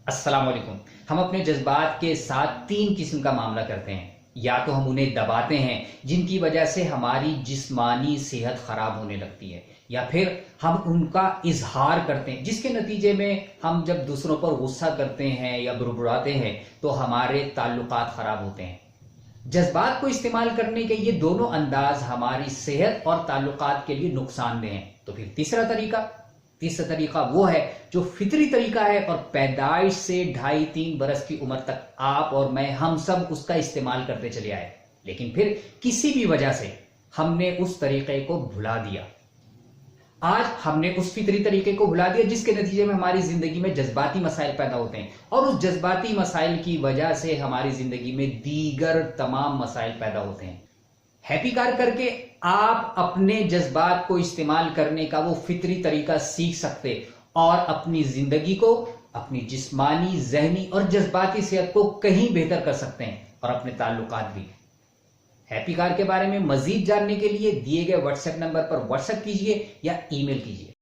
السلام علیکم۔ ہم اپنے جذبات کے ساتھ تین قسم کا معاملہ کرتے ہیں۔ یا تو ہم انہیں دباتے ہیں جن کی وجہ سے ہماری جسمانی صحت خراب ہونے لگتی ہے، یا پھر ہم ان کا اظہار کرتے ہیں جس کے نتیجے میں ہم جب دوسروں پر غصہ کرتے ہیں یا بڑبڑاتے ہیں تو ہمارے تعلقات خراب ہوتے ہیں۔ جذبات کو استعمال کرنے کے یہ دونوں انداز ہماری صحت اور تعلقات کے لیے نقصان دہ ہیں۔ تو پھر تیسرا طریقہ وہ ہے جو فطری طریقہ ہے اور پیدائش سے 2.5-3 برس کی عمر تک آپ اور میں ہم سب اس کا استعمال کرتے چلے آئے، لیکن پھر کسی بھی وجہ سے ہم نے اس طریقے کو بھلا دیا۔ آج ہم نے اس فطری طریقے کو بھلا دیا جس کے نتیجے میں ہماری زندگی میں جذباتی مسائل پیدا ہوتے ہیں، اور اس جذباتی مسائل کی وجہ سے ہماری زندگی میں دیگر تمام مسائل پیدا ہوتے ہیں۔ ہیپی کار کر کے آپ اپنے جذبات کو استعمال کرنے کا وہ فطری طریقہ سیکھ سکتے اور اپنی زندگی کو، اپنی جسمانی، ذہنی اور جذباتی صحت کو کہیں بہتر کر سکتے ہیں، اور اپنے تعلقات بھی۔ ہیپی کار کے بارے میں مزید جاننے کے لیے دیے گئے واٹس ایپ نمبر پر واٹس ایپ کیجئے یا ای میل کیجئے۔